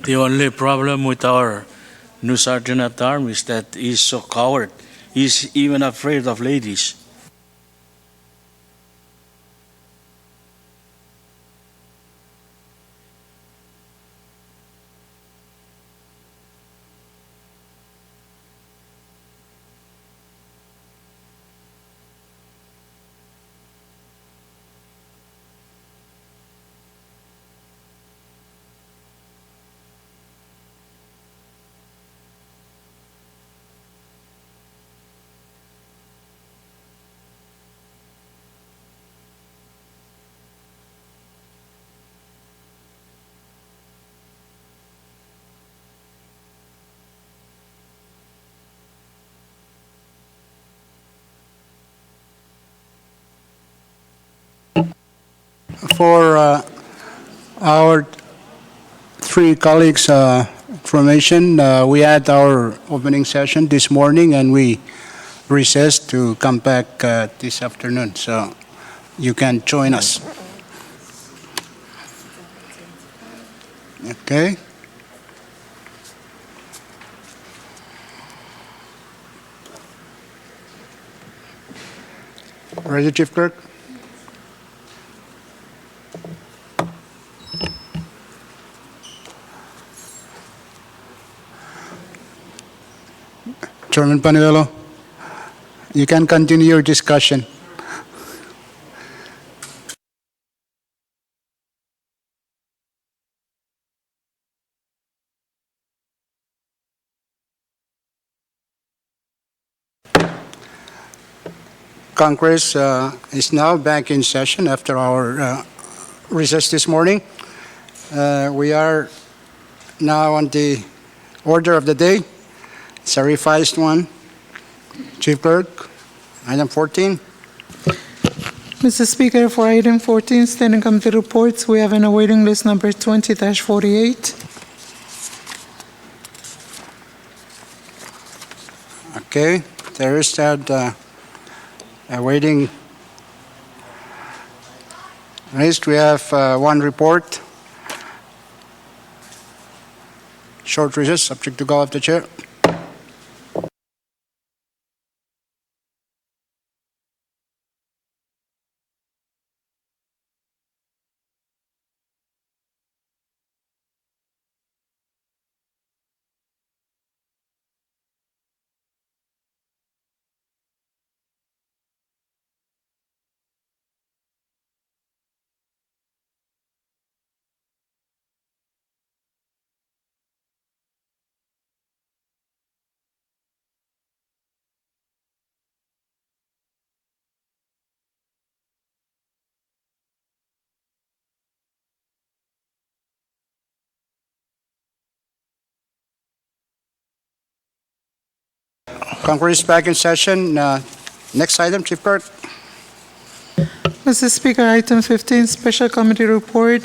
The only problem with our new sergeant at arms is that he's so coward. He's even afraid of ladies. For our three colleagues' information, we had our opening session this morning and we recessed to come back this afternoon. So you can join us. Okay. Ready, Chief Clerk? Chairman Panuelo, you can continue your discussion. Congress is now back in session after our recess this morning. We are now on the order of the day. It's a revised one. Chief Clerk, item 14. Mr. Speaker, for item 14, standing committee reports, we have an awaiting list number 20-48. Okay, there is that awaiting list. We have one report. Short recess, subject to call of the chair. Congress back in session. Next item, Chief Clerk. Mr. Speaker, item 15, special committee report.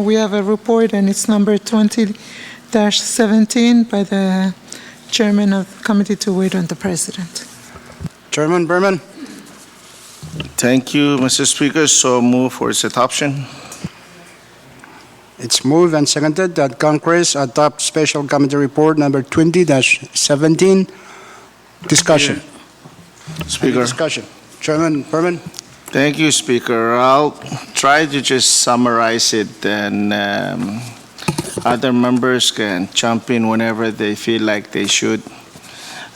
We have a report and it's number 20-17 by the chairman of the committee to wait on the president. Chairman Berman. Thank you, Mr. Speaker. So move for its adoption. It's moved and seconded that Congress adopt special committee report number 20-17. Discussion. Speaker. Discussion. Chairman Berman. Thank you, Speaker. I'll try to just summarize it, and other members can jump in whenever they feel like they should.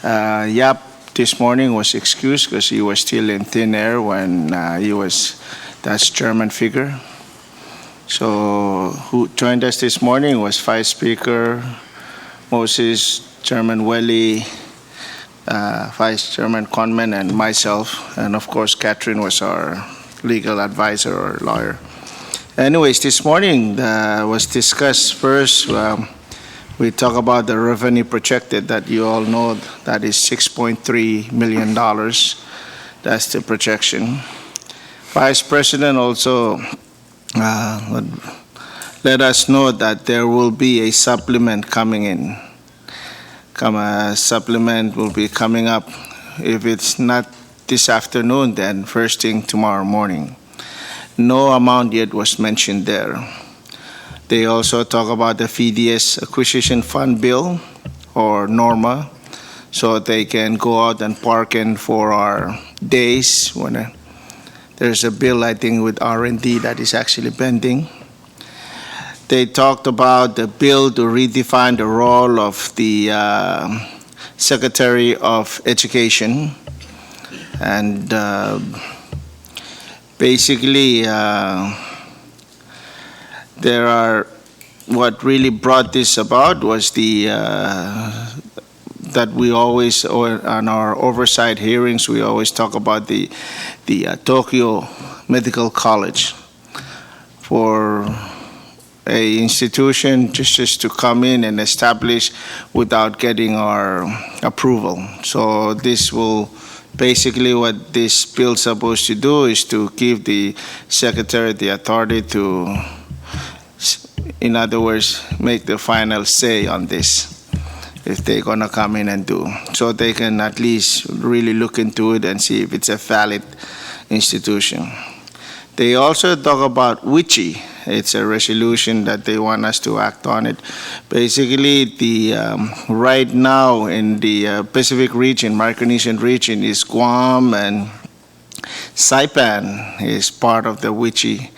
Yap this morning was excused because he was still in thin air when that's Chairman figure. So who joined us this morning was Vice Speaker Moses, Chairman Welly, Vice Chairman Conman, and myself, and of course Catherine was our legal advisor or lawyer. Anyways, this morning was discussed first. We talk about the revenue projected that you all know that is $6.3 million. That's the projection. Vice President also let us know that there will be a supplement coming in. Supplement will be coming up. If it's not this afternoon, then first thing tomorrow morning. No amount yet was mentioned there. They also talk about the FDS Acquisition Fund Bill, or NORMA, so they can go out and park in for our days when there's a bill, I think, with R&D that is actually pending. They talked about the bill to redefine the role of the Secretary of Education. And basically, what really brought this about was that we always, on our oversight hearings, we always talk about the Tokyo Medical College for a institution just to come in and establish without getting our approval. So this will basically, what this bill is supposed to do is to give the secretary the authority to, in other words, make the final say on this, if they're going to come in and do. So they can at least really look into it and see if it's a valid institution. They also talk about WICHI. It's a resolution that they want us to act on it. Basically, right now in the Pacific region, Micronesian region, is Guam, and Saipan is part of the WICHI.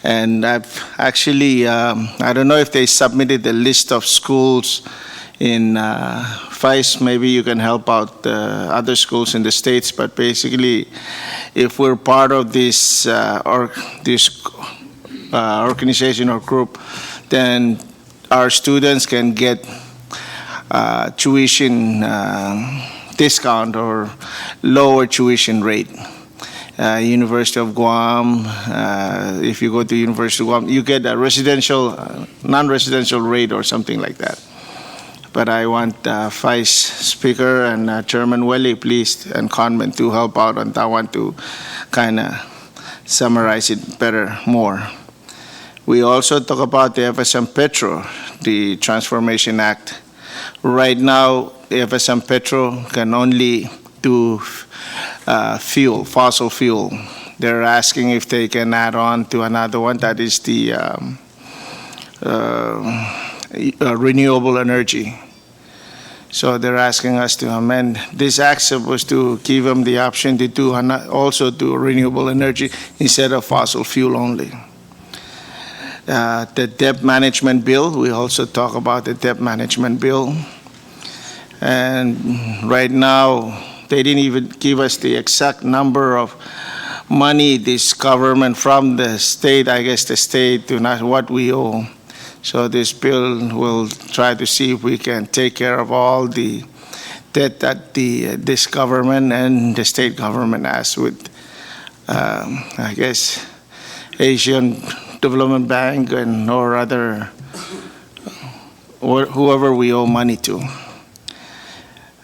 And I've actually, I don't know if they submitted the list of schools in FICE. Maybe you can help out other schools in the States, but basically, if we're part of this organization or group, then our students can get tuition discount or lower tuition rate. University of Guam, if you go to University of Guam, you get a residential, non-residential rate or something like that. But I want Vice Speaker and Chairman Welly, please, and Conman to help out on that one to kind of summarize it better, more. We also talk about the FSM Petro, the Transformation Act. Right now, FSM Petro can only do fuel, fossil fuel. They're asking if they can add on to another one, that is the renewable energy. So they're asking us to amend this act, supposed to give them the option to do also do renewable energy instead of fossil fuel only. The debt management bill, we also talk about the debt management bill. And right now, they didn't even give us the exact number of money this government from the state, I guess the state, to not what we owe. So this bill will try to see if we can take care of all the debt that this government and the state government has with, I guess, Asian Development Bank and or other, or whoever we owe money to.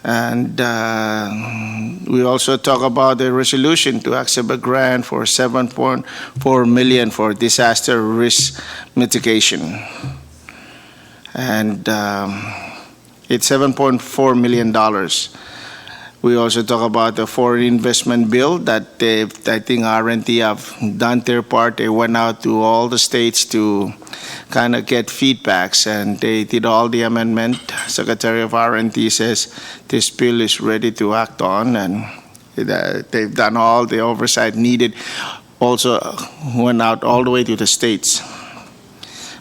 And we also talk about the resolution to accept a grant for $7.4 million for disaster risk mitigation. And it's $7.4 million. We also talk about the foreign investment bill that I think R&D have done their part. They went out to all the states to kind of get feedbacks, and they did all the amendment. Secretary of R&D says this bill is ready to act on, and they've done all the oversight needed. Also went out all the way to the states.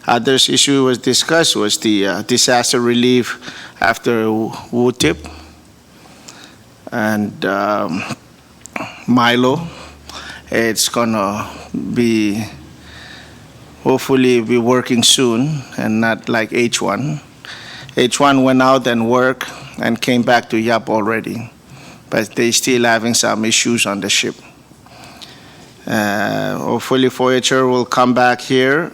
Other issue was discussed was the disaster relief after WUTIP and Milo. It's gonna be hopefully be working soon and not like H1. H1 went out and worked and came back to YAP already, but they still having some issues on the ship. Hopefully Voyager will come back here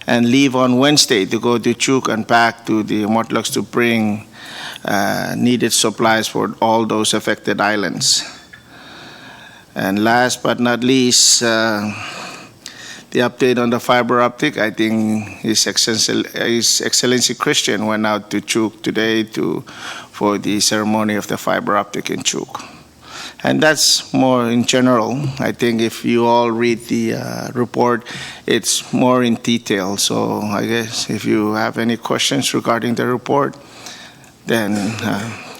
and leave on Wednesday to go to Chuk and back to the Mortlocks to bring needed supplies for all those affected islands. And last but not least, the update on the fiber optic. I think His Excellency Christian went out to Chuk today for the ceremony of the fiber optic in Chuk. And that's more in general. I think if you all read the report, it's more in detail. So I guess if you have any questions regarding the report, then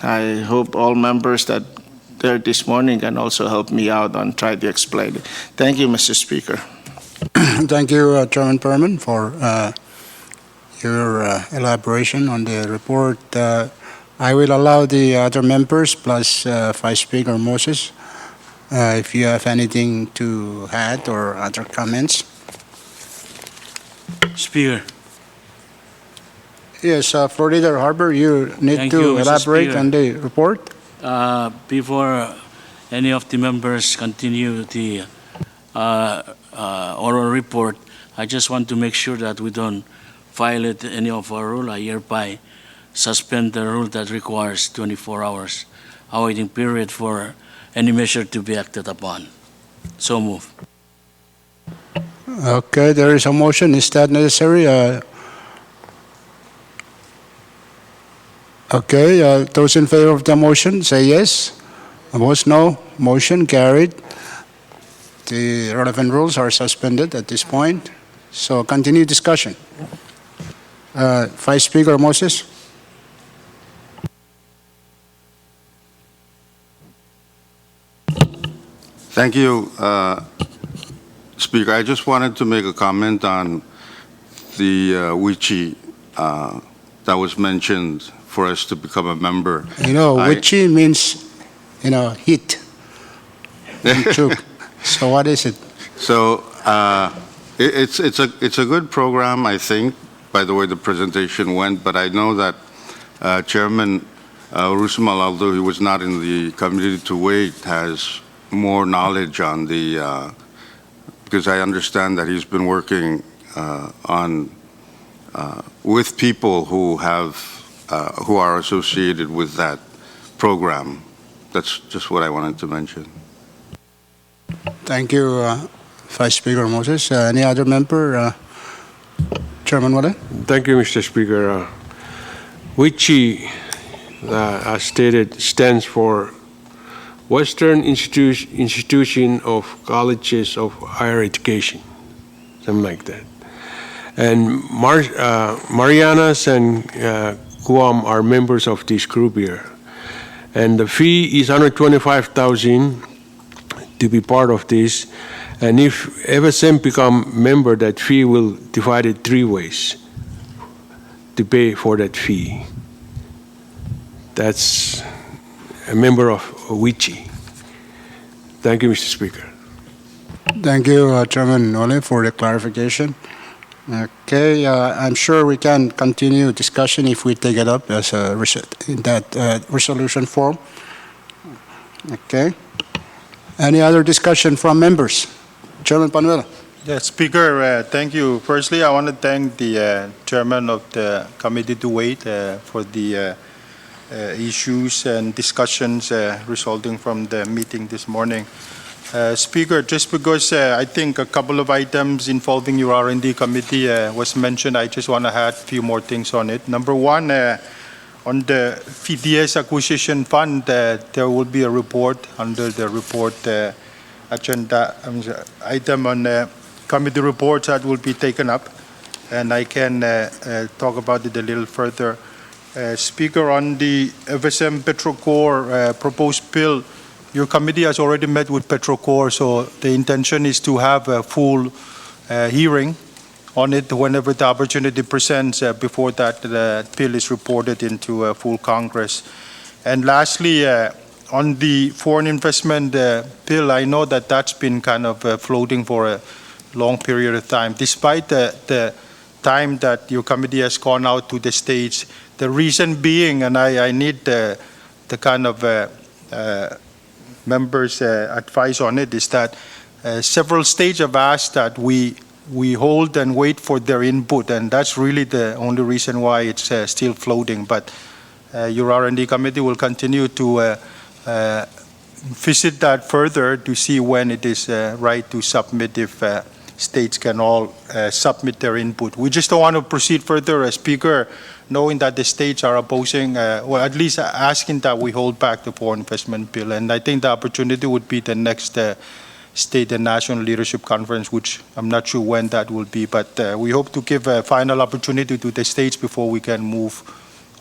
I hope all members that there this morning can also help me out and try to explain it. Thank you, Mr. Speaker. Thank you, Chairman Perman, for your elaboration on the report. I will allow the other members plus Vice Speaker Moses if you have anything to add or other comments. Speaker. Yes, Floor Leader Harbour, you need Thank to you, Mr. elaborate Speaker. on the report. Before any of the members continue the oral report, I just want to make sure that we don't violate any of our rule. I hereby suspend the rule that requires 24 hours awaiting period for any measure to be acted upon. So move. Okay, there is a motion. Is that necessary? Okay, those in favor of the motion say yes. Opposed, no. Motion carried. The relevant rules are suspended at this point. So continue discussion. Vice Speaker Moses. Thank you, Speaker. I just wanted to make a comment on the WICHI that was mentioned for us to become a member. You know, I- Wichi means, heat. in Chuk. So what is it? So it's a good program, I think, by the way the presentation went, but I know that Chairman Rusmal, although he was not in the committee to wait, has more knowledge on the, because I understand that he's been working on, with people who have, who are associated with that program. That's just what I wanted to mention. Thank you, Vice Speaker Moses. Any other member? Chairman Wale? Thank you, Mr. Speaker. WICHI, as stated, stands for Western Institution of Colleges of Higher Education, something like that. And Marianas and Guam are members of this group here. And the fee is $125,000 to be part of this. And if FSM become member, that fee will divide it 3 ways to pay for that fee. That's a member of WICHI. Thank you, Mr. Speaker. Thank you, Chairman Wale, for the clarification. Okay, I'm sure we can continue discussion if we take it up as a in that resolution form. Okay. Any other discussion from members? Chairman Panuela. Yes, Speaker, thank you. Firstly, I want to thank the chairman of the committee to wait for the issues and discussions resulting from the meeting this morning. Speaker, just because I think a couple of items involving your R&D committee was mentioned, I just want to add a few more things on it. Number one, on the PDS acquisition fund, there will be a report under the report agenda item on committee reports that will be taken up, and I can talk about it a little further. Speaker, on the FSM Petrocor proposed bill, your committee has already met with Petrocor, so the intention is to have a full hearing on it whenever the opportunity presents before that the bill is reported into full Congress. And lastly, on the foreign investment bill, I know that that's been kind of floating for a long period of time. Despite the time that your committee has gone out to the states, the reason being, and I need the kind of members' advice on it, is that several states have asked that we hold and wait for their input, and that's really the only reason why it's still floating. But your R&D committee will continue to visit that further to see when it is right to submit if states can all submit their input. We just don't want to proceed further, Speaker, knowing that the states are opposing, or at least asking that we hold back the foreign investment bill. And I think the opportunity would be the next State and National Leadership Conference, which I'm not sure when that will be, but we hope to give a final opportunity to the states before we can move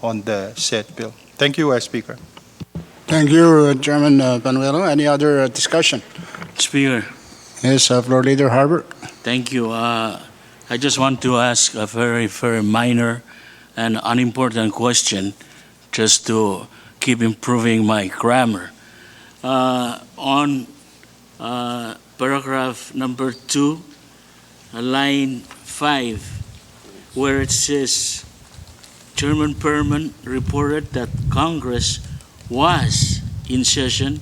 on the said bill. Thank you, Speaker. Thank you, Chairman Panuelo. Any other discussion? Speaker, Yes, Floor Leader Harbor. thank you. I just want to ask a very, very minor and unimportant question just to keep improving my grammar. On paragraph number 2, line 5, where it says, Chairman Perman reported that Congress was in session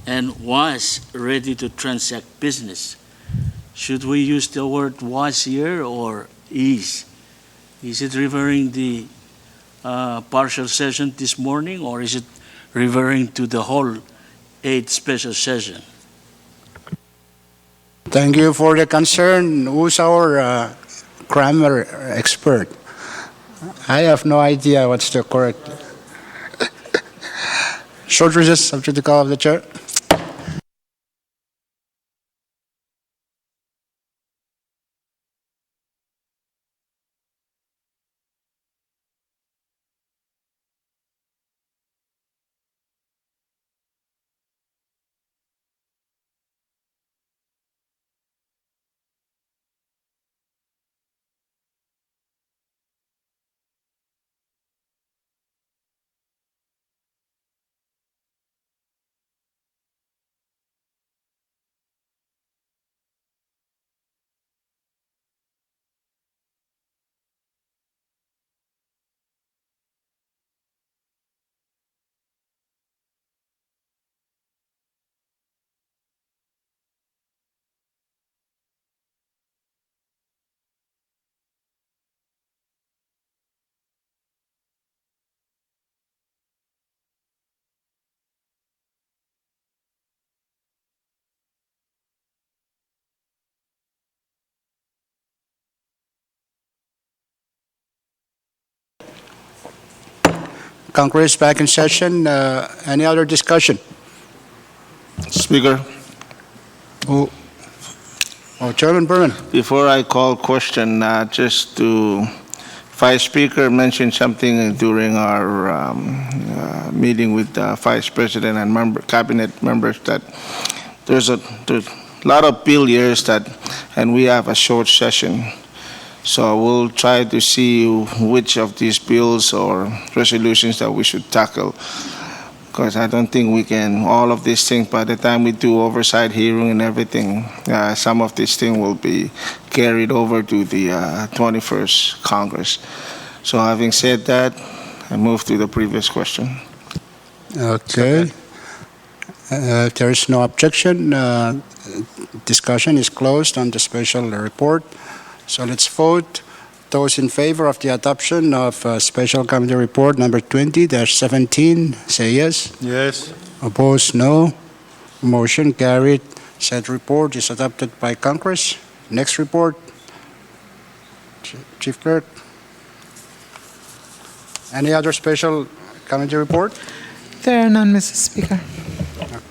and was ready to transact business. Should we use the word was here or is? Is it referring the partial session this morning, or is it referring to the whole 8th special session? Thank you for the concern. Who's our grammar expert? I have no idea what's the correct. Short recess, subject to call of the chair. Congress back in session. Any other discussion? Speaker, Oh, Chairman Berman. before I call question, just to, Vice Speaker mentioned something during our meeting with the Vice President and cabinet members that there's a lot of bill years that, and we have a short session. So we'll try to see which of these bills or resolutions that we should tackle. Because I don't think we can, all of these things, by the time we do oversight hearing and everything, some of these things will be carried over to the 21st Congress. So having said that, I move to the previous question. Okay. If there is no objection, discussion is closed on the special report. So let's vote. Those in favor of the adoption of Special Committee Report number 20-17, say yes. Yes. Opposed, no. Motion carried. Said report is adopted by Congress. Next report. Chief Clerk. Any other special committee report? There are none, Mr. Speaker.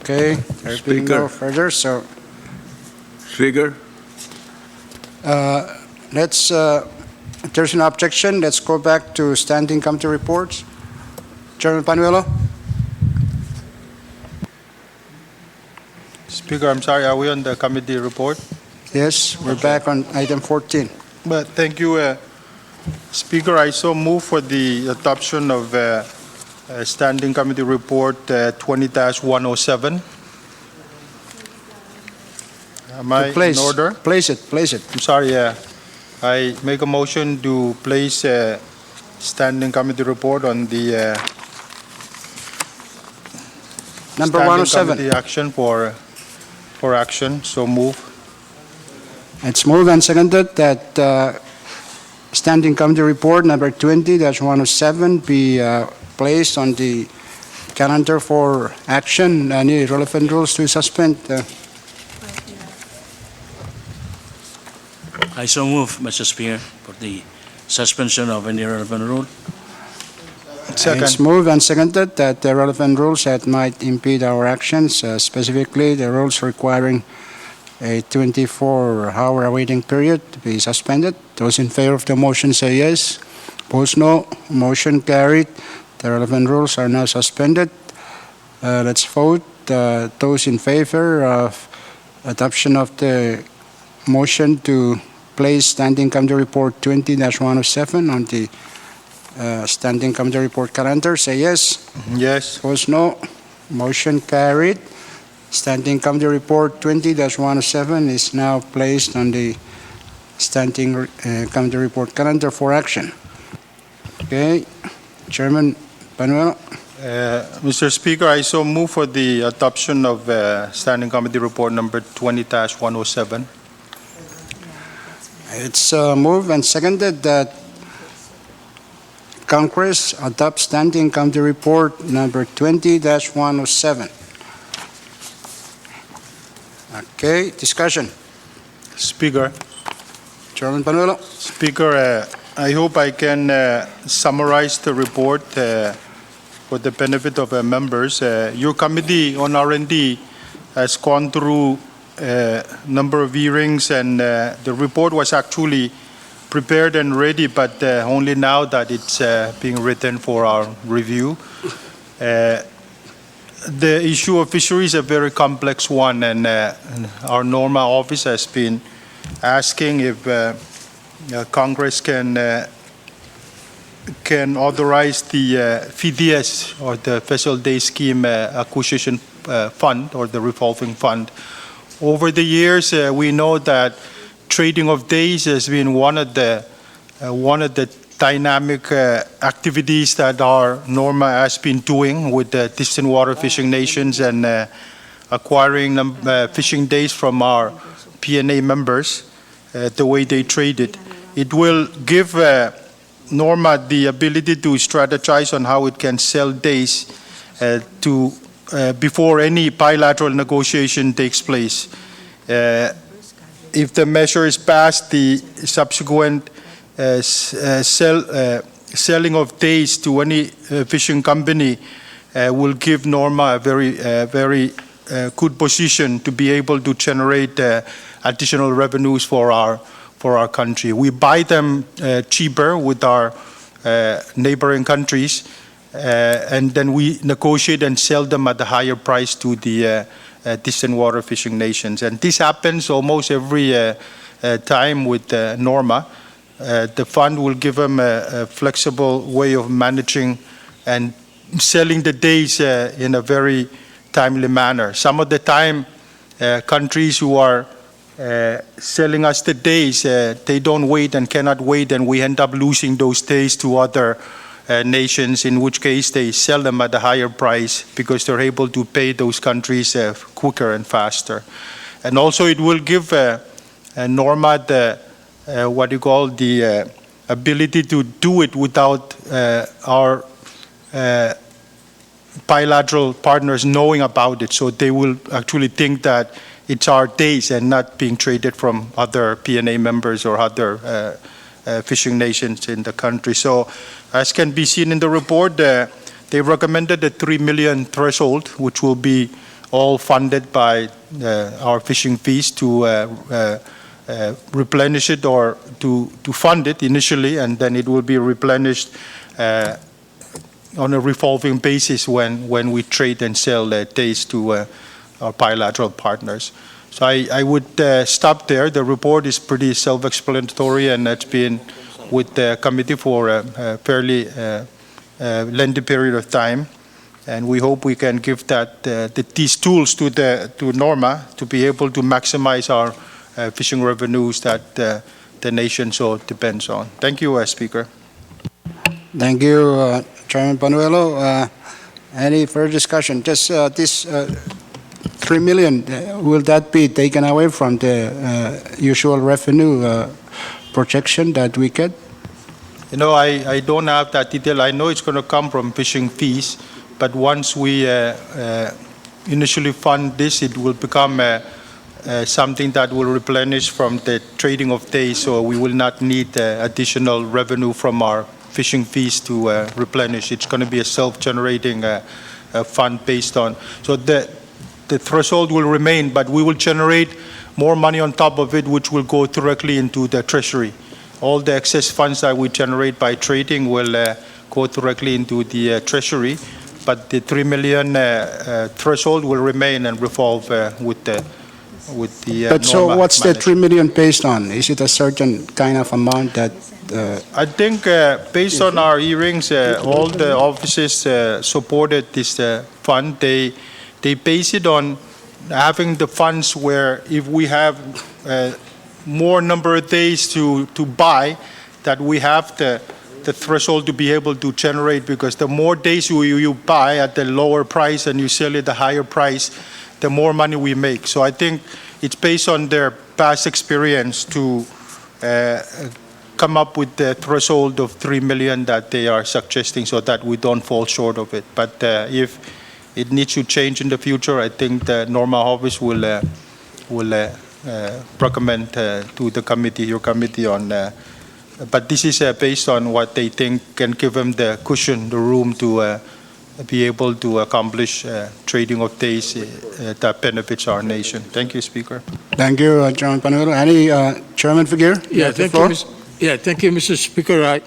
Okay, there being no Speaker. further, so Speaker, let's, if there's an objection, let's go back to standing committee reports. Chairman Panuelo? Speaker, I'm sorry, are we on the committee report? Yes, we're back on item 14. But thank you, Speaker. I so move for the adoption of Standing Committee Report 20-107. Am I in order? Place it. I'm sorry, I make a motion to place Standing Committee Report on the Number Standing 107. Committee action for action, so move. It's moved and seconded that Standing Committee Report number 20-107 be placed on the calendar for action. Any relevant rules to suspend? I so move, Mr. Speaker, for the suspension of any relevant rule. It's Second. moved and seconded that the relevant rules that might impede our actions, specifically the rules requiring a 24-hour waiting period to be suspended. Those in favor of the motion say yes. Opposed, no. Motion carried. The relevant rules are now suspended. Let's vote. Those in favor of adoption of the motion to place Standing Committee Report 20-107 on the Standing Committee Report calendar, say yes. Yes. Opposed, no. Motion carried. Standing Committee Report 20-107 is now placed on the Standing Committee Report calendar for action. Okay, Chairman Panuel. Mr. Speaker, I so move for the adoption of Standing Committee Report number 20-107. It's moved and seconded that Congress adopt Standing Committee Report number 20-107. Okay, discussion. Speaker. Chairman Panuelo. Speaker, I hope I can summarize the report for the benefit of members. Your committee on R&D has gone through a number of hearings, and the report was actually prepared and ready, but only now that it's being written for our review. The issue of fisheries is a very complex one, and our NORMA office has been asking if Congress can authorize the FDS, or the Vessel Day Scheme Acquisition Fund, or the revolving fund. Over the years, we know that trading of days has been one of the dynamic activities that our NORMA has been doing with the distant water fishing nations, and acquiring fishing days from our PNA members, the way they trade it. It will give NORMA the ability to strategize on how it can sell days before any bilateral negotiation takes place. If the measure is passed, the subsequent selling of days to any fishing company will give NORMA a very good position to be able to generate additional revenues for our country. We buy them cheaper with our neighboring countries, and then we negotiate and sell them at a higher price to the distant water fishing nations. And this happens almost every time with NORMA. The fund will give them a flexible way of managing and selling the days in a very timely manner. Some of the time, countries who are selling us the days, they don't wait and cannot wait, and we end up losing those days to other nations, in which case they sell them at a higher price because they're able to pay those countries quicker and faster. And also it will give NORMA the ability to do it without our bilateral partners knowing about it. So they will actually think that it's our days and not being traded from other PNA members or other fishing nations in the country. So as can be seen in the report, they recommended a 3 million threshold, which will be all funded by our fishing fees to replenish it, or to fund it initially, and then it will be replenished on a revolving basis when we trade and sell days to our bilateral partners. So I would stop there. The report is pretty self-explanatory, and it's been with the committee for a fairly lengthy period of time. And we hope we can give these tools to NORMA to be able to maximize our fishing revenues that the nation so depends on. Thank you, Speaker. Thank you, Chairman Panuelo. Any further discussion? Just this 3 million, will that be taken away from the usual revenue projection that we get? You know, I don't have that detail. I know it's going to come from fishing fees, but once we initially fund this, it will become something that will replenish from the trading of days, so we will not need additional revenue from our fishing fees to replenish. It's going to be a self-generating fund based on. So the threshold will remain, but we will generate more money on top of it, which will go directly into the treasury. All the excess funds that we generate by trading will go directly into the treasury, but the 3 million threshold will remain and revolve with the But so Norma what's the management. 3 million based on? Is it a certain kind of amount that, I think based on our hearings, all the offices supported this fund. They base it on having the funds where if we have more number of days to buy, that we have the threshold to be able to generate, because the more days you buy at the lower price and you sell at the higher price, the more money we make. So I think it's based on their past experience to come up with the threshold of 3 million that they are suggesting, so that we don't fall short of it. But if it needs to change in the future, I think the Norma office will recommend to the committee, your committee on. But this is based on what they think can give them the cushion, the room to be able to accomplish trading of days that benefits our nation. Thank you, Speaker. thank you, Chairman Panuelo. Any Chairman Figueroa? Yeah, have the thank you, floor. thank you, Mr. Speaker.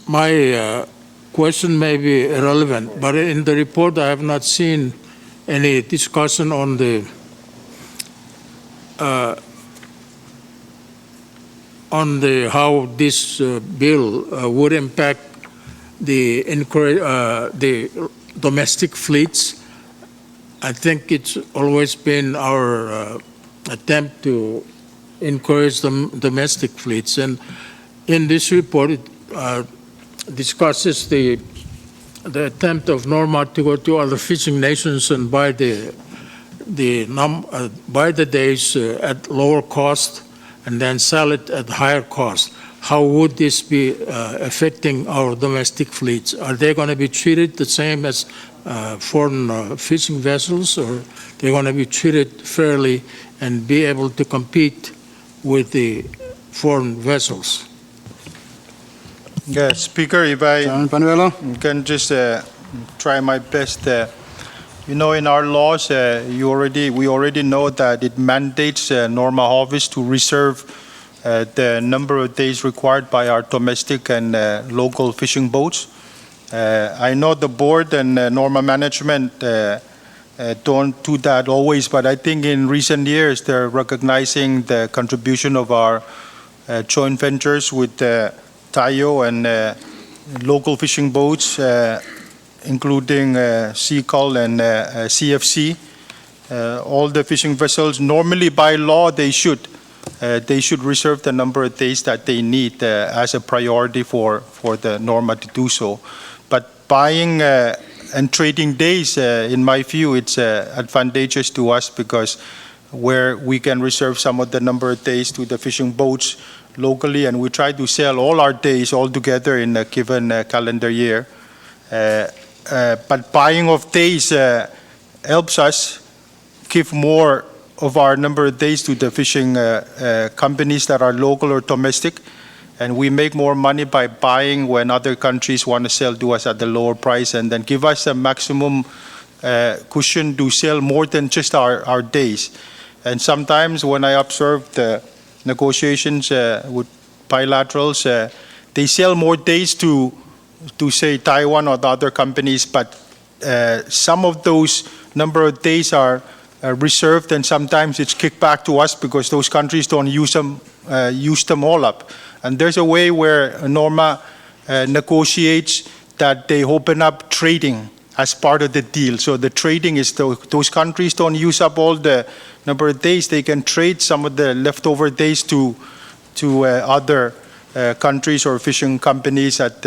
My question may be irrelevant, but in the report I have not seen any discussion on the how this bill would impact the domestic fleets. I think it's always been our attempt to encourage the domestic fleets, and in this report it discusses the attempt of Norma to go to other fishing nations and buy the days at lower cost and then sell it at higher cost. How would this be affecting our domestic fleets? Are they going to be treated the same as foreign fishing vessels, or they're going to be treated fairly and be able to compete with the foreign vessels? Yeah, Speaker, if I Chairman Panuelo? can just try my best. In our laws, we already know that it mandates Norma office to reserve the number of days required by our domestic and local fishing boats. I know the board and Norma management don't do that always, but I think in recent years they're recognizing the contribution of our joint ventures with Tayo and local fishing boats, including Seagull and CFC. All the fishing vessels, normally by law, they should reserve the number of days that they need as a priority for the Norma to do so. But buying and trading days, in my view, it's advantageous to us, because where we can reserve some of the number of days to the fishing boats locally, and we try to sell all our days all together in a given calendar year. But buying of days helps us give more of our number of days to the fishing companies that are local or domestic, and we make more money by buying when other countries want to sell to us at the lower price, and then give us a maximum cushion to sell more than just our days. And sometimes when I observe the negotiations with bilaterals, they sell more days to say Taiwan or the other companies, but some of those number of days are reserved, and sometimes it's kicked back to us because those countries don't use them all up. And there's a way where Norma negotiates that they open up trading as part of the deal. So the trading is those countries don't use up all the number of days. They can trade some of the leftover days to other countries or fishing companies at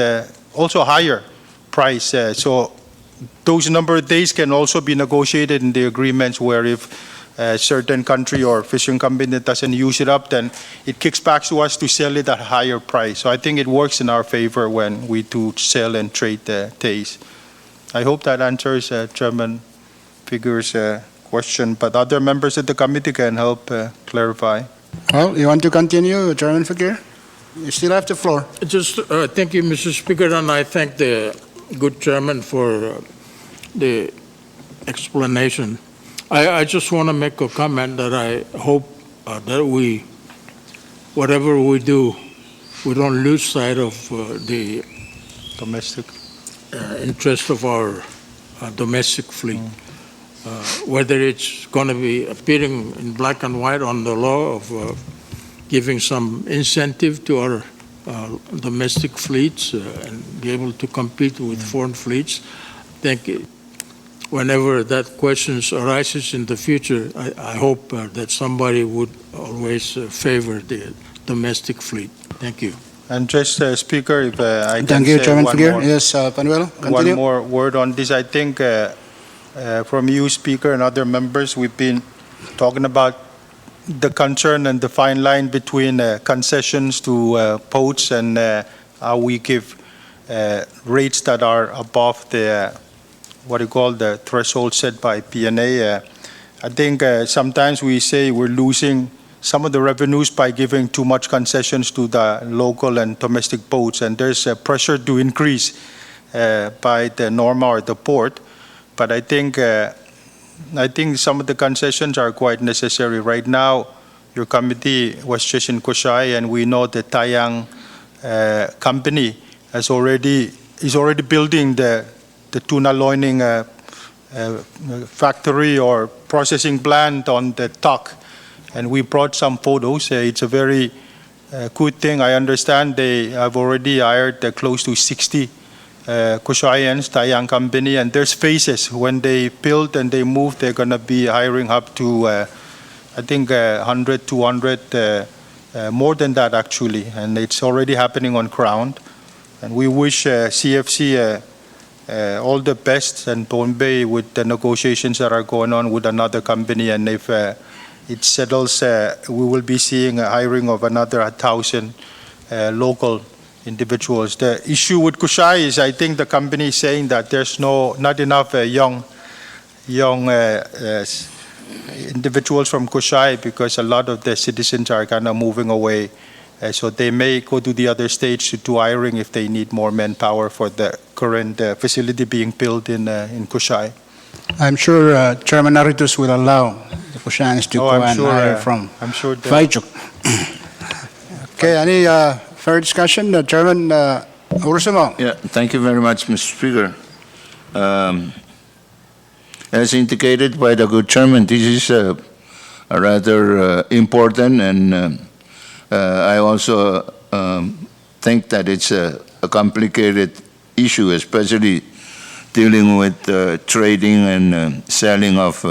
also higher price. So those number of days can also be negotiated in the agreements, where if a certain country or fishing company doesn't use it up, then it kicks back to us to sell it at a higher price. So I think it works in our favor when we do sell and trade the days. I hope that answers Chairman Figueroa's question, but other members of the committee can help clarify. Well, you want to continue, Chairman Fakir? You still have the floor. Just, thank you, Mr. Speaker, and I thank the good chairman for the explanation. I just want to make a comment that I hope that whatever we do, we don't lose sight of the Domestic. interest of our domestic fleet. Whether it's going to be appearing in black and white on the law of giving some incentive to our domestic fleets and be able to compete with foreign fleets. I think whenever that question arises in the future, I hope that somebody would always favor the domestic fleet. Thank you. And just, Speaker, if I can Thank you, say Chairman one Fakir. more- Yes, Panuelo, one continue. more word on this. I think from you, Speaker, and other members, we've been talking about the concern and the fine line between concessions to ports and how we give rates that are above the, what you call the threshold set by PNA. I think sometimes we say we're losing some of the revenues by giving too much concessions to the local and domestic ports, and there's a pressure to increase by the NORMA or the port. But I think some of the concessions are quite necessary. Right now, your committee was just in Koshai, and we know the Taiyang company is already building the tuna loining factory or processing plant on the dock. And we brought some photos. It's a very good thing. I understand they have already hired close to 60 Koshaians, Taiyang company, and there's phases. When they build and they move, they're going to be hiring up to, I think, 100, 200, more than that actually, and it's already happening on ground. And we wish CFC all the best and Bombay with the negotiations that are going on with another company, and if it settles, we will be seeing a hiring of another 1,000 local individuals. The issue with Kushai is, I think the company is saying that there's not enough young individuals from Kushai because a lot of the citizens are kind of moving away. So they may go to the other stage to hiring if they need more manpower for the current facility being built in Kushai. I'm sure Chairman Naritus will allow the Kushanis to go I'm and sure, hire from I'm sure that- Faichuk. Okay, any further discussion? Chairman Ursimo. Yeah, thank you very much, Mr. Speaker. As indicated by the good chairman, this is a rather important, and I also think that it's a complicated issue, especially dealing with trading and selling of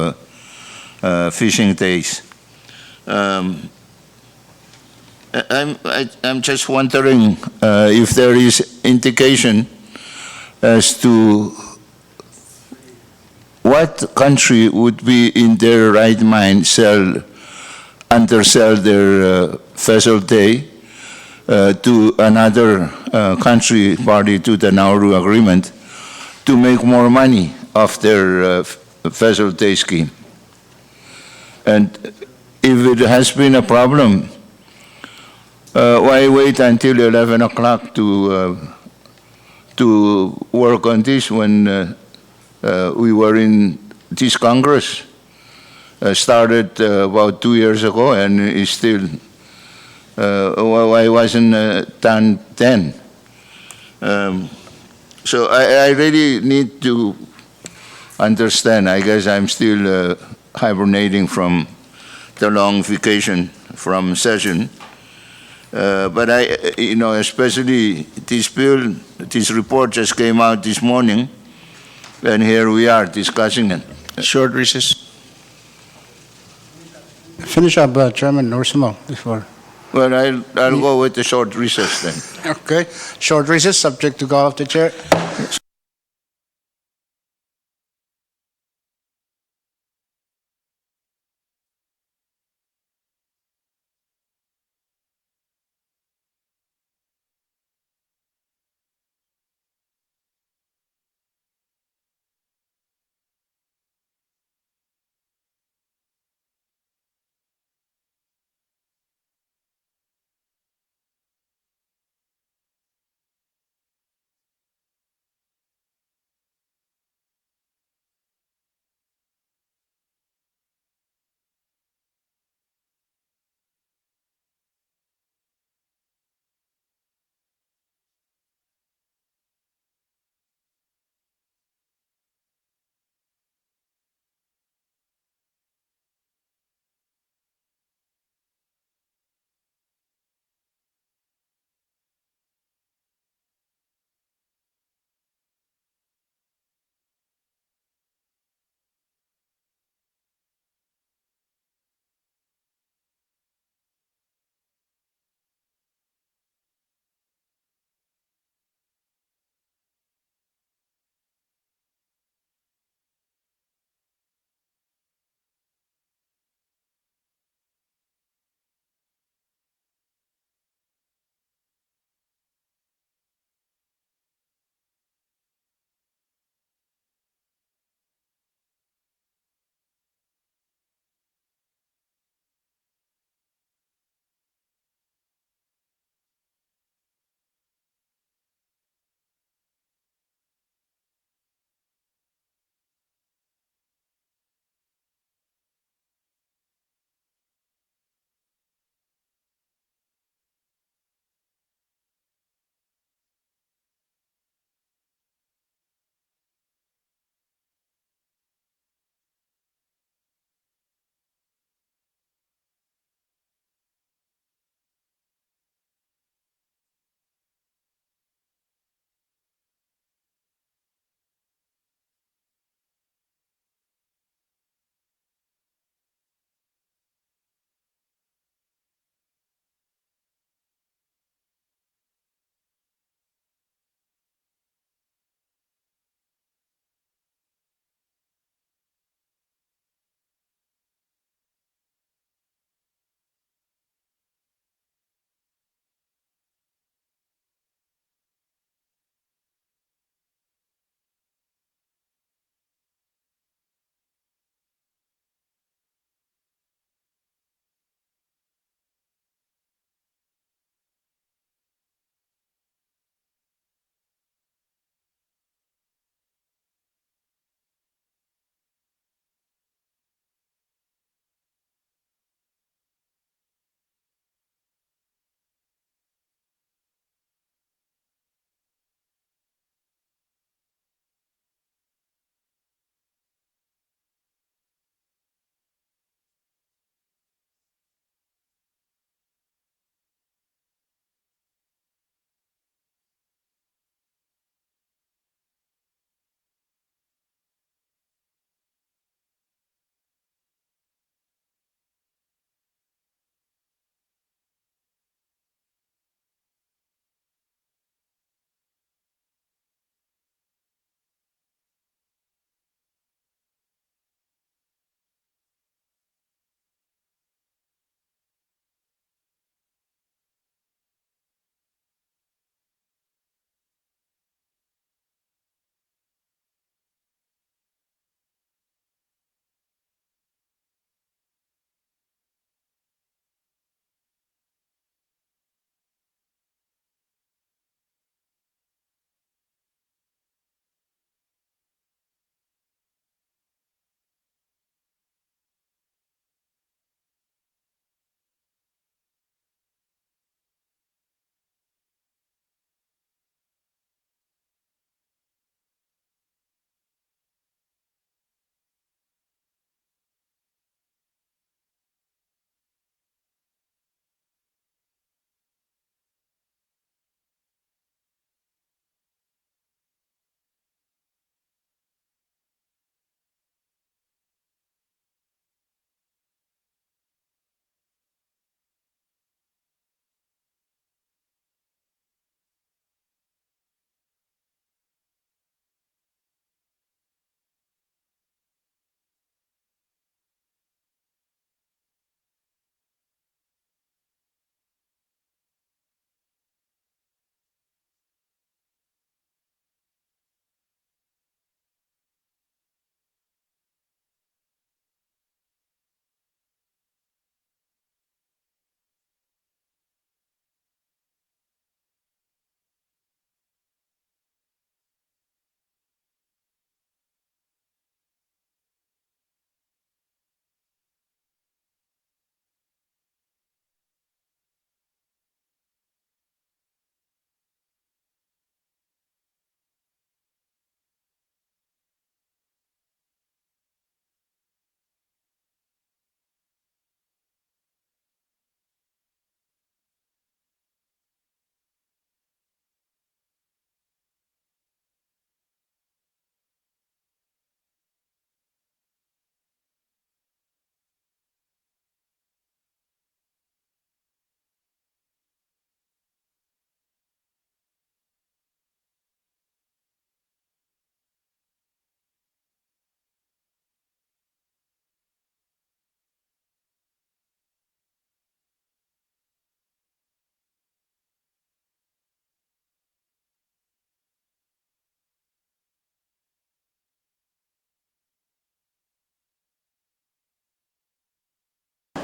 fishing days. I'm just wondering if there is indication as to what country would be in their right mind undersell their vessel day to another country party to the Nauru Agreement to make more money off their vessel day scheme. And if it has been a problem, why wait until 11 o'clock to work on this when we were in this Congress? Started about 2 years ago and is still, why wasn't done then? So I really need to understand. I guess I'm still hibernating from the long vacation from session. But especially this bill, this report just came out this morning, and here we are discussing it. Short recess. Finish up, Chairman Ursimo, before. Well, I'll go with the short recess then. Okay, short recess, subject to call of the chair.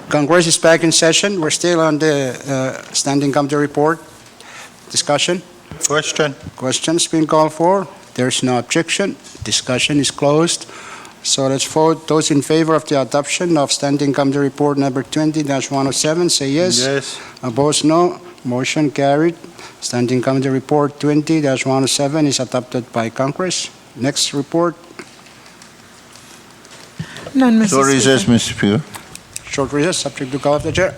Congress is back in session. We're still on the standing committee report. Discussion? Question. Questions being called for? There's no objection. Discussion is closed. So let's vote. Those in favor of the adoption of standing committee report number 20-107, say yes. Yes. Opposed, no. Motion carried. Standing committee report 20-107 is adopted by Congress. Next report. None, Mr. So recess, Speaker. Mr. Speaker. Short recess, subject to call of the chair.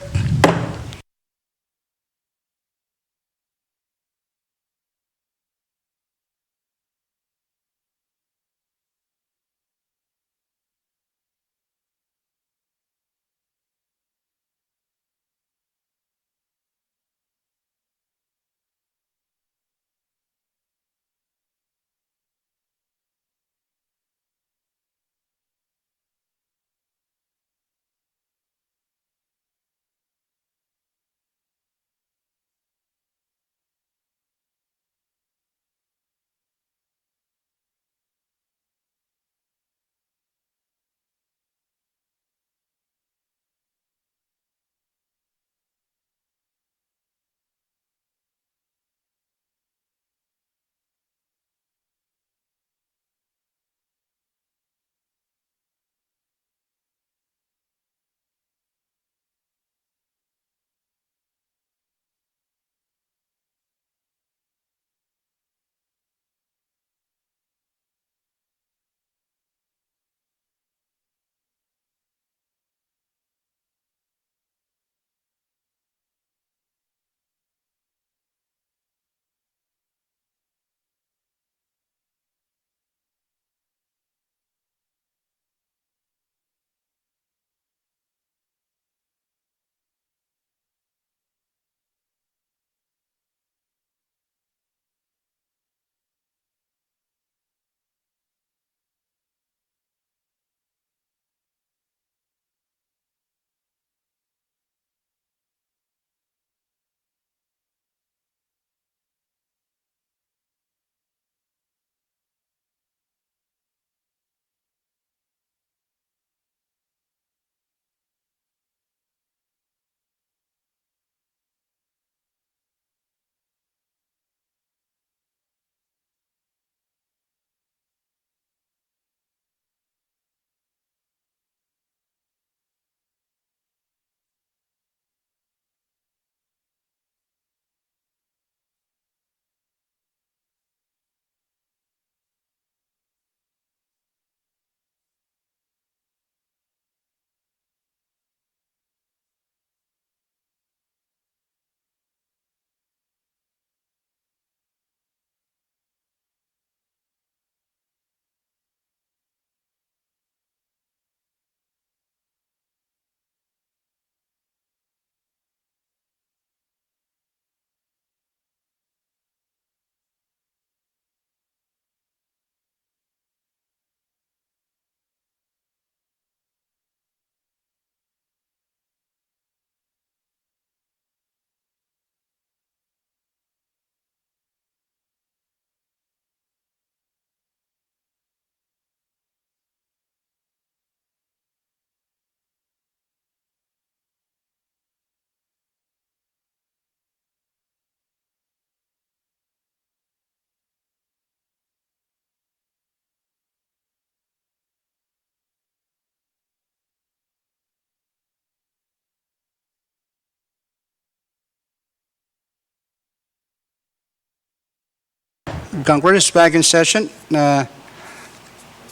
Congress is back in session.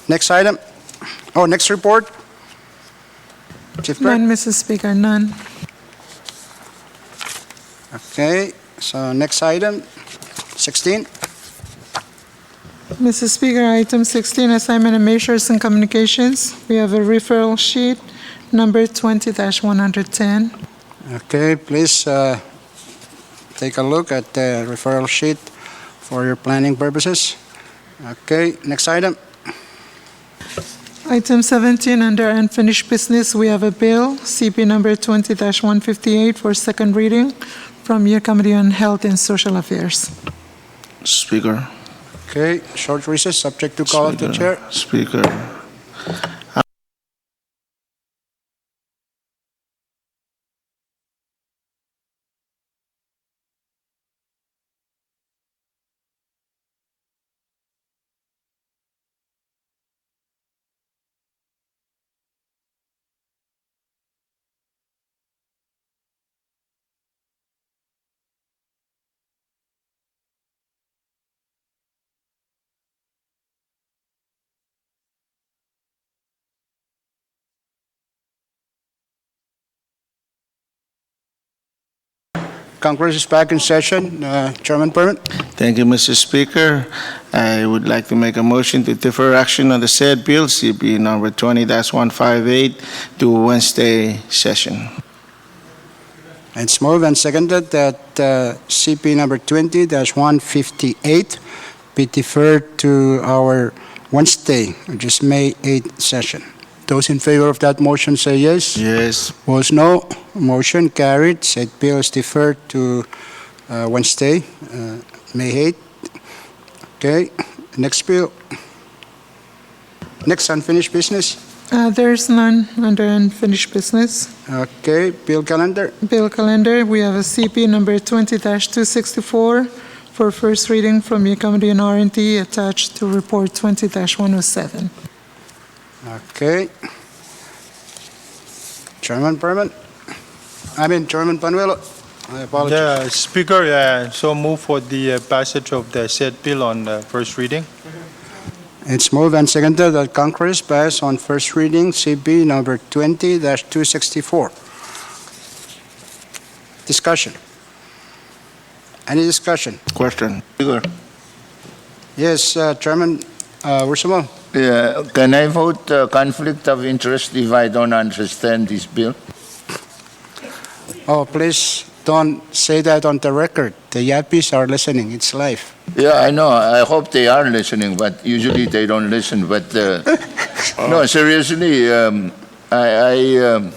Next item. Oh, next report. Chief Clerk. None, Mr. Speaker, none. Okay, so next item, 16. Mr. Speaker, item 16, assignment of measures and communications. We have a referral sheet, number 20-110. Okay, please take a look at the referral sheet for your planning purposes. Okay, next item. Item 17, under unfinished business, we have a bill, CP number 20-158 for second reading from your Committee on Health and Social Affairs. Speaker. Okay, short recess, subject to call of the chair. Speaker. Congress is back in session. Chairman Permit. Thank you, Mr. Speaker. I would like to make a motion to defer action on the said bill, CB number 20-158, to Wednesday session. It's moved and seconded that CP number 20-158 be deferred to our Wednesday, which is May 8th session. Those in favor of that motion say yes. Yes. Opposed, no. Motion carried. Said bill is deferred to Wednesday, May 8th. Okay, next bill. Next unfinished business. There's none under unfinished business. Okay, bill calendar. Bill calendar, we have a CP number 20-264 for first reading from your Committee on R&D attached to report 20-107. Okay. Chairman Chairman Panuelo. I apologize. Yeah, Speaker, so move for the passage of the said bill on first reading. It's moved and seconded that Congress pass on first reading CB number 20-264. Discussion. Any discussion? Question. Speaker, Yes, Chairman Ursumo. can I vote conflict of interest if I don't understand this bill? Oh, please don't say that on the record. The Yappies are listening. It's live. Yeah, I know. I hope they are listening, but usually they don't listen. But no, seriously, I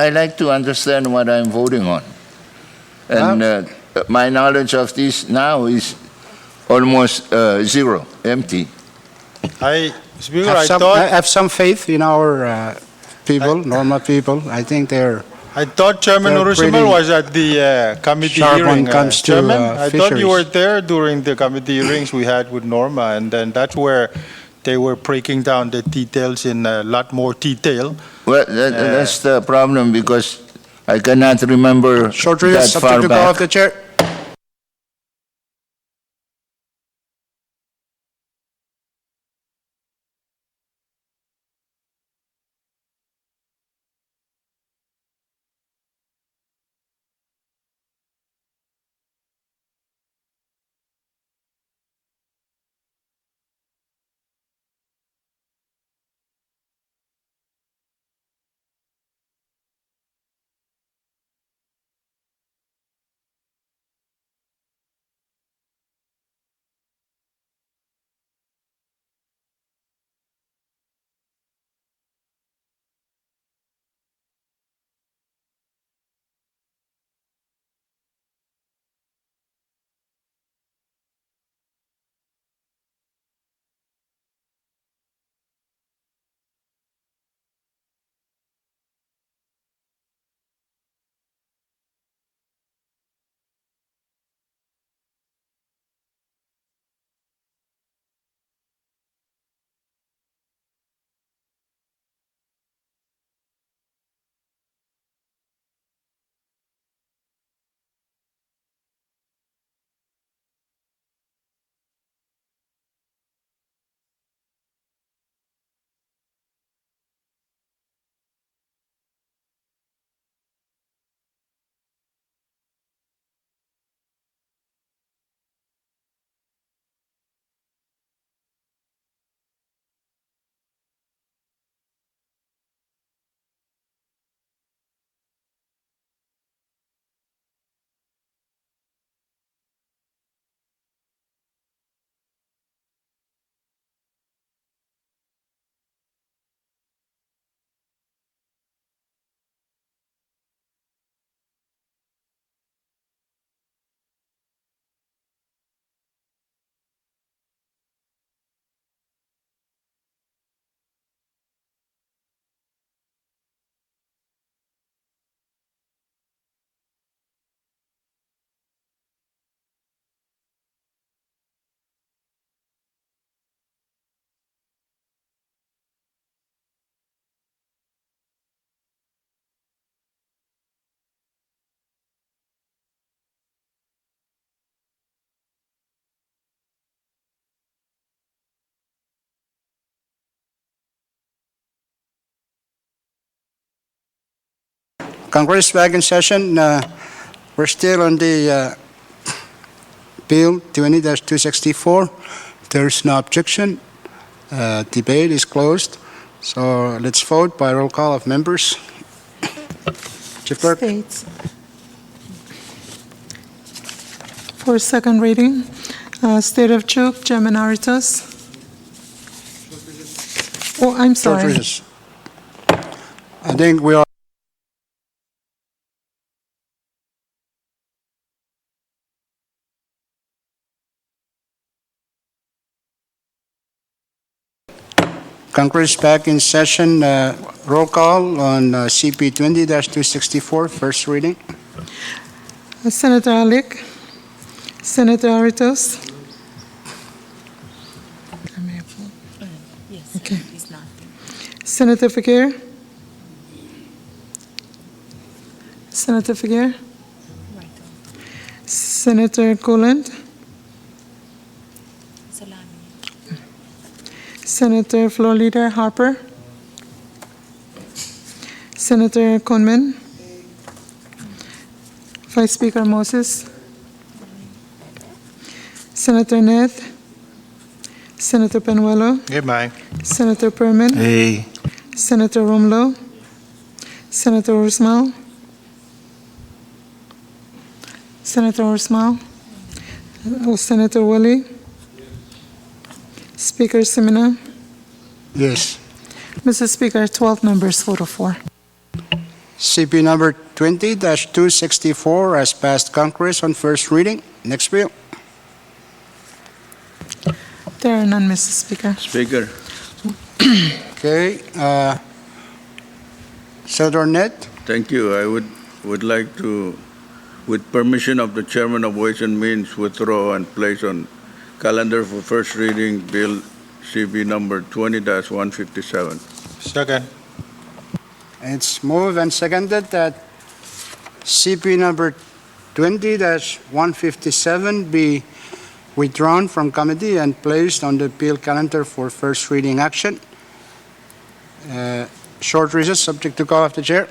like to understand what I'm voting on. And my knowledge of this now is almost zero, empty. Speaker, Have I some, thought have some faith in our people, normal people. I think they're Chairman They're pretty Urusumal was at the committee sharp when hearing. it comes to, Chairman, I thought you fisheries. were there during the committee hearings we had with Norma, and then that's where they were breaking down the details in a lot more detail. Well, that's the problem because I cannot remember short that recess, far subject to go back. off the chair. Congress back in session. We're still on the Bill 20-264. There's no objection. Debate is closed. So let's vote by roll call of members. Chief Clerk. States. For second reading, State of Chuk, Geminaritos. Oh, I'm Short sorry. recess. I think we are. Congress back in session. Roll call on CP 20-264, first reading. Senator Alick, Senator Aritos. Okay. Senator Fakir. Senator Fakir. Senator Kuland. Senator Floor Leader Harper. Senator Kunman. Vice Speaker Moses. Senator Neth. Senator Penuelo. Goodbye. Senator Perman. Hey. Senator Romlo. Senator Ursmal. Senator Ursmal. Senator Willie. Speaker Simina. Yes. Mr. Speaker, 12 members voted for. CP number 20-264 has passed Congress on first reading. Next bill. There are none, Mr. Speaker. Speaker, Okay. Senator Net. thank you. I would like to, with permission of the Chairman of Ways and Means, withdraw and place on calendar for first reading Bill CB number 20-157. Second. It's moved and seconded that CP number 20-157 be withdrawn from committee and placed on the bill calendar for first reading action. Short recess, subject to call of the chair.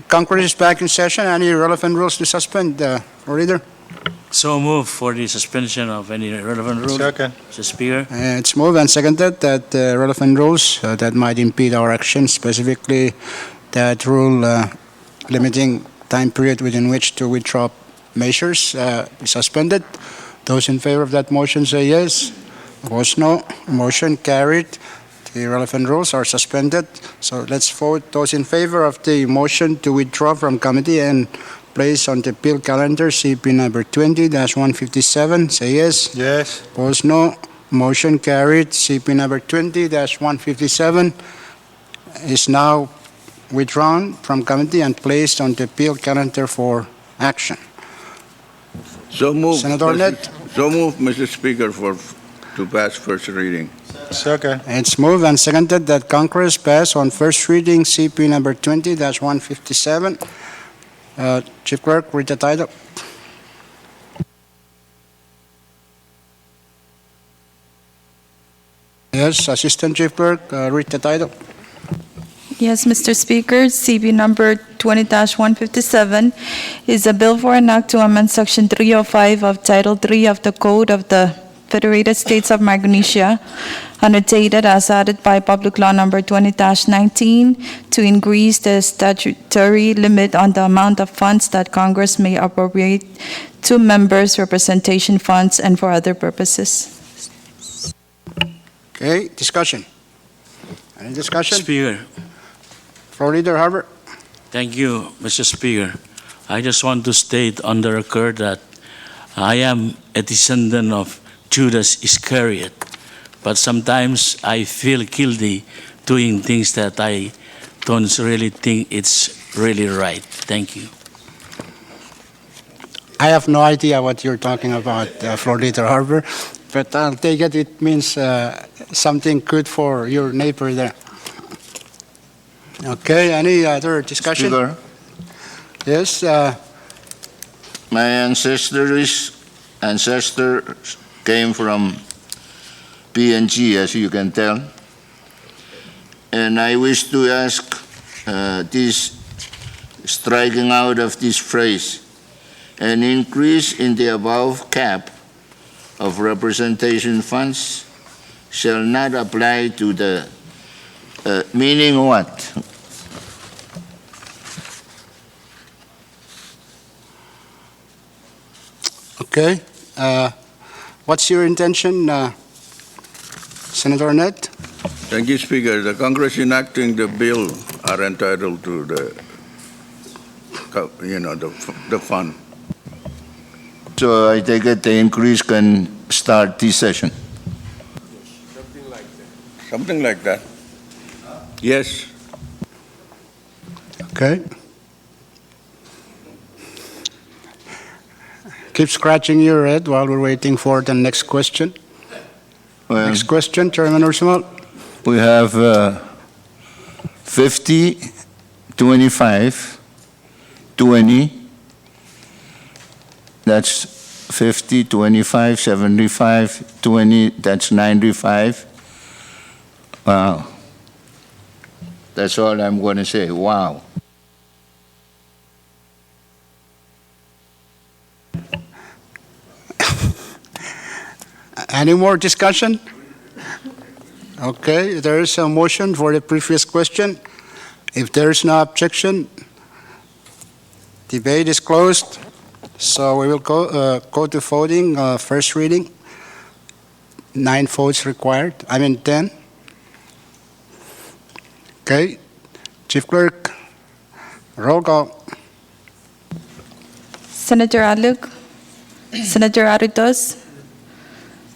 Congress is back in session. Any relevant rules to suspend, Floor Leader? So move for the suspension of any relevant rule. Second. Mr. Speaker. It's moved and seconded that relevant rules that might impede our action, specifically that rule limiting time period within which to withdraw measures, be suspended. Those in favor of that motion say yes. Opposed, no. Motion carried. The relevant rules are suspended. So let's vote. Those in favor of the motion to withdraw from committee and place on the bill calendar CP number 20-157, say yes. Yes. Opposed, no. Motion carried. CP number 20-157 is now withdrawn from committee and placed on the bill calendar for action. So move. Senator Net. So move, Mr. Speaker, to pass first reading. Second. It's moved and seconded that Congress pass on first reading CP number 20-157. Chief Clerk, read the title. Yes, Assistant Chief Clerk, read the title. Yes, Mr. Speaker, CB number 20-157 is a bill for an act to amend Section 305 of Title III of the Code of the Federated States of Micronesia, annotated as added by Public Law number 20-19, to increase the statutory limit on the amount of funds that Congress may appropriate to members' representation funds and for other purposes. Okay, discussion. Any discussion? Speaker. Floor Leader Harbert. Thank you, Mr. Speaker. I just want to state on the record that I am a descendant of Judas Iscariot, but sometimes I feel guilty doing things that I don't really think it's really right. Thank you. I have no idea what you're talking about, Floor Leader Harbert, but I'll take it. It means something good for your neighbor there. Okay, any other discussion? Speaker, Yes, my ancestors came from PNG, as you can tell. And I wish to ask this striking out of this phrase, an increase in the above cap of representation funds shall not apply to the, meaning what? okay. What's your intention, Senator Net? Thank you, Speaker. The Congress enacting the bill are entitled to the fund. So I take it the increase can start this session. Something like that. Yes. Okay. Keep scratching your head while we're waiting for the next question. Well, Next question, Chairman Ursumal. we have 50, 25, 20. That's 50, 25, 75, 20, that's 95. Wow. That's all I'm going to say. Wow. Any more discussion? Okay, there is a motion for the previous question. If there is no objection, debate is closed. So we will go to voting, first reading. 9 votes required, 10. Okay, Chief Clerk, roll call. Senator Alug, Senator Aritos,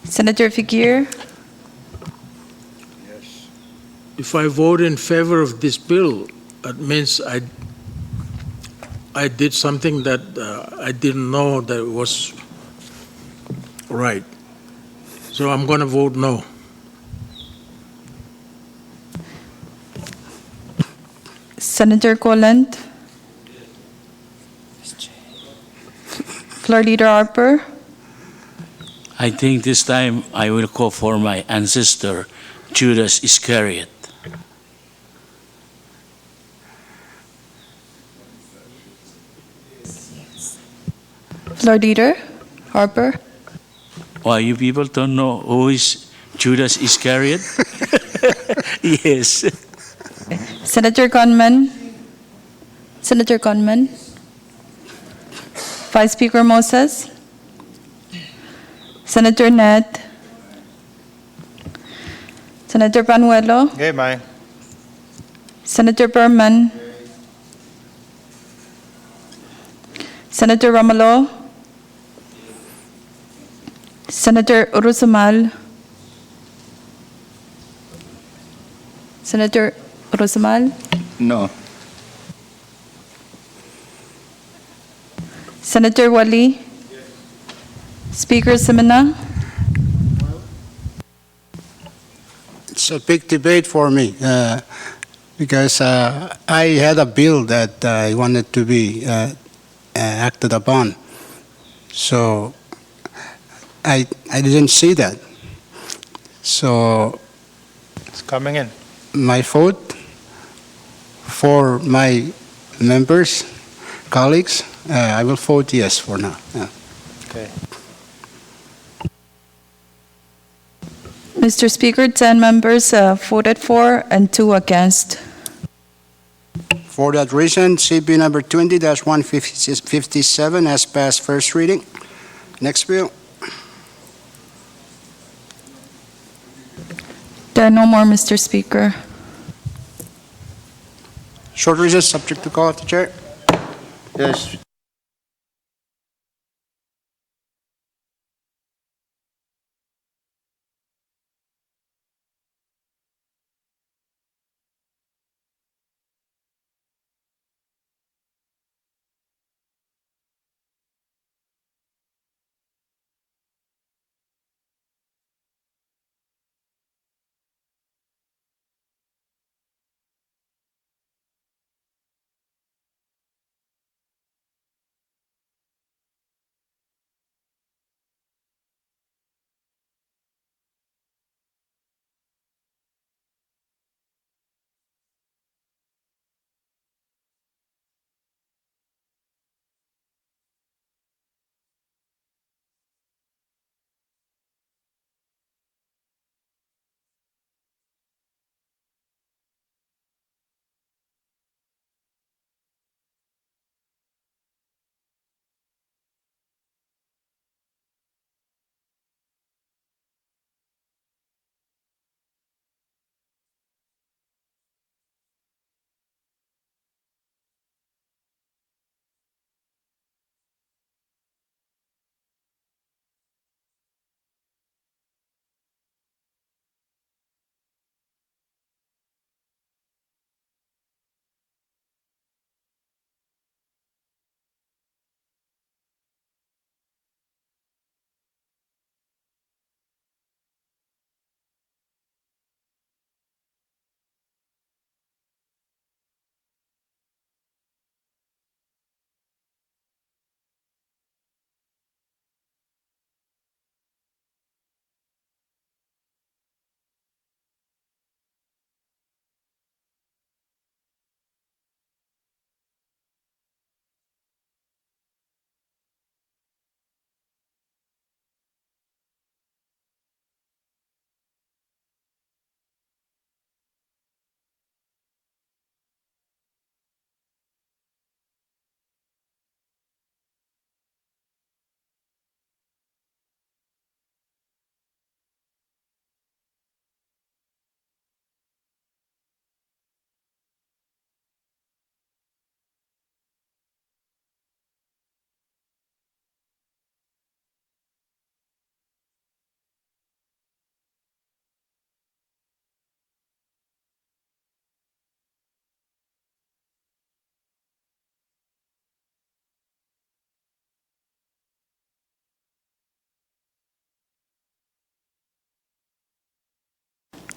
Senator Figueroa, If I vote in favor of this bill, that means I did something that I didn't know that was right. So I'm going to vote no. Senator Coland, Floor Leader Harper, I think this time I will call for my ancestor, Judas Iscariot. Lord Leader Harper. Why, you people don't know who is Judas Iscariot? Yes. Senator Gunman. Senator Gunman. Vice Speaker Moses. Senator Net. Senator Panuelo. Okay, Mai. Senator Berman. Senator Romalo. Senator Urusamal. Senator Urusamal. No. Senator Wali. Speaker Simina. It's a big debate for me because I had a bill that I wanted to be acted upon. So I didn't see that. So It's coming in. my vote for my members, colleagues, I will vote yes for now. Yeah. Okay. Mr. Speaker, 10 members voted for and 2 against. For that reason, CB number 20-157 has passed first reading. Next bill. There are no more, Mr. Speaker. Short recess, subject to call of the chair. Yes,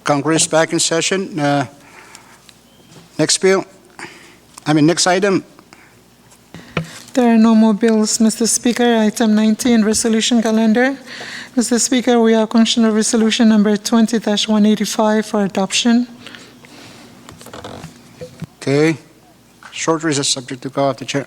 Congress back in session. Next bill. Next item. There are no more bills, Mr. Speaker. Item 19, resolution calendar. Mr. Speaker, we have conditional resolution number 20-185 for adoption. Okay. Short recess, subject to call of the chair.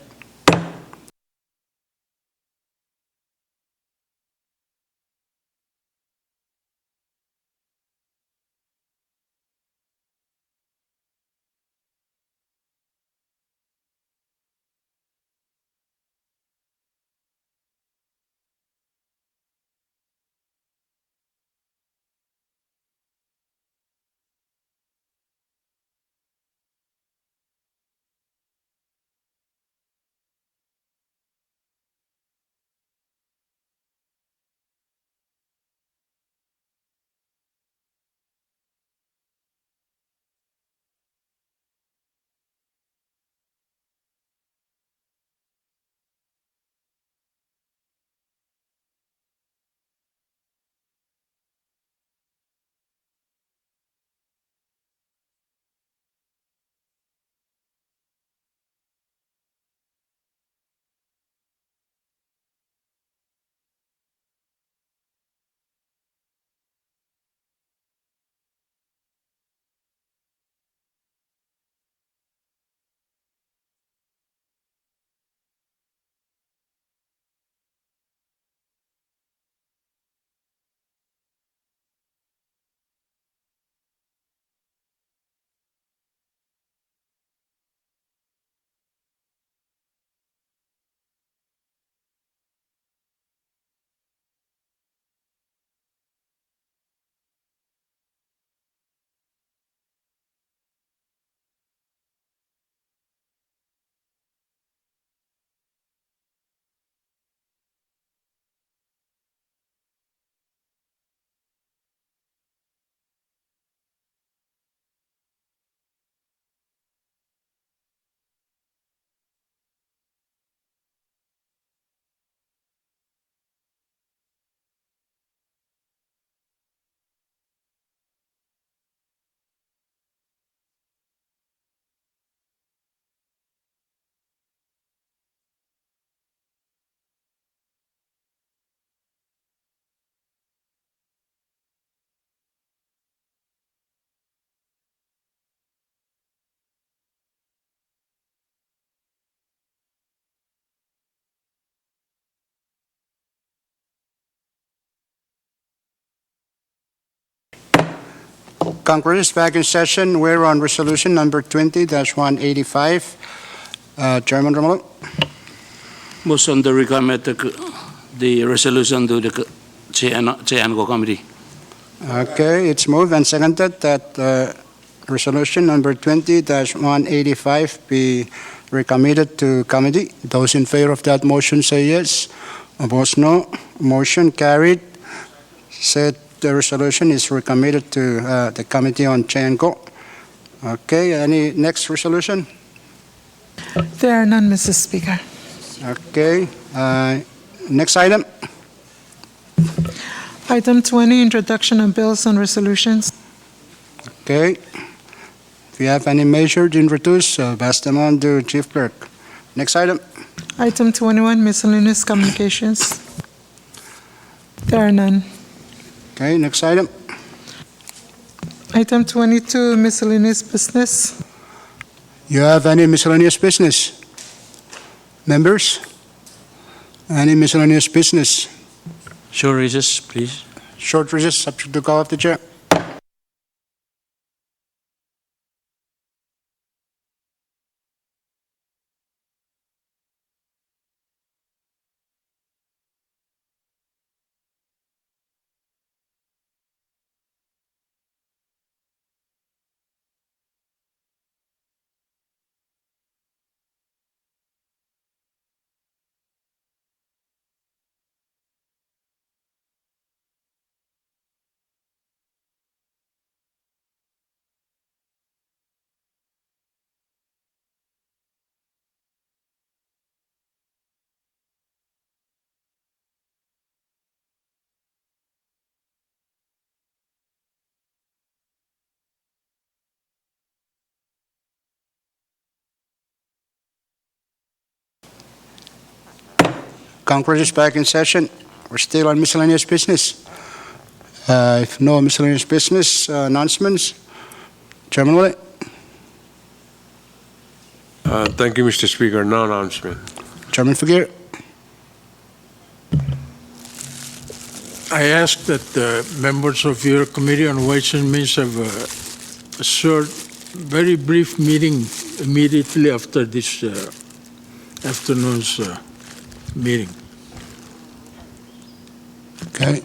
Congress is back in session. We're on resolution number 20-185. Chairman Romulo. Motion to recommend the resolution to the Chianco Committee. Okay, it's moved and seconded that resolution number 20-185 be recommitted to committee. Those in favor of that motion say yes. Opposed, no. Motion carried. Said the resolution is recommitted to the Committee on Chianco. Okay, any next resolution? There are none, Mr. Speaker. Okay, next item. Item 20, introduction of bills and resolutions. Okay. If you have any measure to introduce, pass them on to Chief Clerk. Next item. Item 21, miscellaneous communications. There are none. Okay, next item. Item 22, miscellaneous business. You have any miscellaneous business? Members? Any miscellaneous business? Short recess, please. Short recess, subject to call of the chair. Congress is back in session. We're still on miscellaneous business. If no miscellaneous business announcements, Chairman Wale. Thank you, Mr. Speaker. No announcement. Chairman Figueroa. I ask that the members of your Committee on Ways and Means have a short, very brief meeting immediately after this afternoon's meeting. Okay.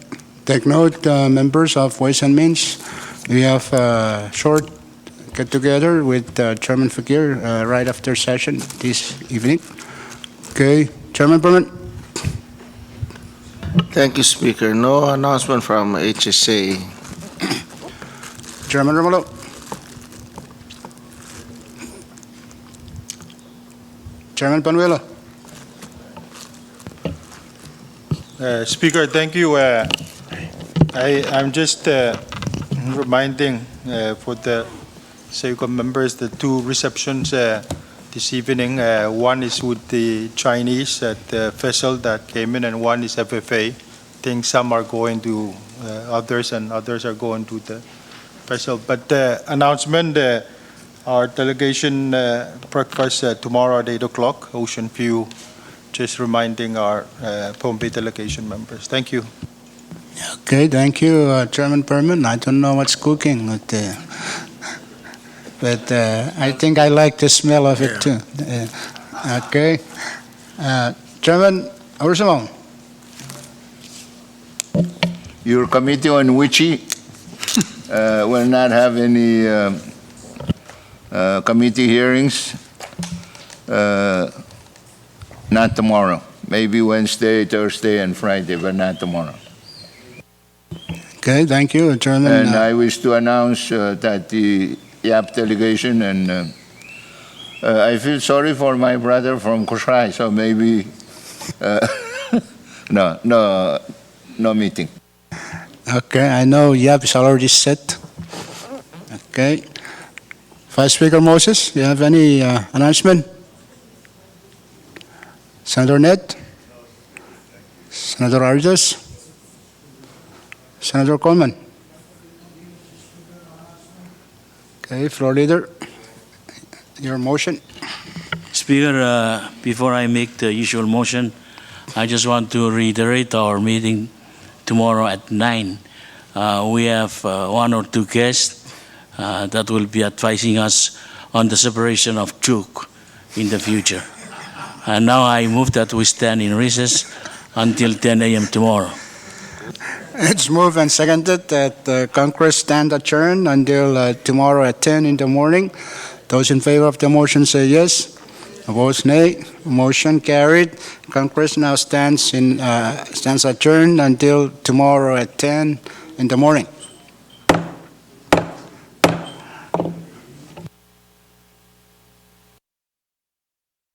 Take note, members of Ways and Means. We have a short get-together with Chairman Figueroa right after session this evening. Okay. Chairman Berman. Thank you, Speaker. No announcement from HSA. Chairman Romulo. Chairman Panuelo. Speaker, thank you. I'm just reminding for the sake of members the two receptions this evening. One is with the Chinese at the vessel that came in, and one is FFA. I think some are going to others, and others are going to the vessel. But the announcement, our delegation breakfast tomorrow at 8 o'clock, Ocean View. Just reminding our Palm Bay delegation members. Thank you. Okay, thank you, Chairman Berman. I don't know what's cooking, but I think I like the smell of it too. Okay. Chairman Ursulong. Your Committee on Wichi will not have any committee hearings. Not tomorrow. Maybe Wednesday, Thursday, and Friday, but not tomorrow. Okay, thank you, Chairman. And I wish to announce that the YAP delegation and I feel sorry for my brother from Kusrai, so maybe no meeting. Okay, I know YAP is already set. Okay. Vice Speaker Moses, do you have any announcement? Senator Ned? Senator Arias? Senator Coleman? Okay, floor leader, your motion. Speaker, before I make the usual motion, I just want to reiterate our meeting tomorrow at 9. We have one or two guests that will be advising us on the separation of Chuk in the future. And now I move that we stand in recess until 10 a.m. tomorrow. It's moved and seconded that Congress stand adjourned until tomorrow at 10 in the morning. Those in favor of the motion say yes. Opposed, nay. Motion carried. Congress now stands adjourned until tomorrow at 10 in the morning.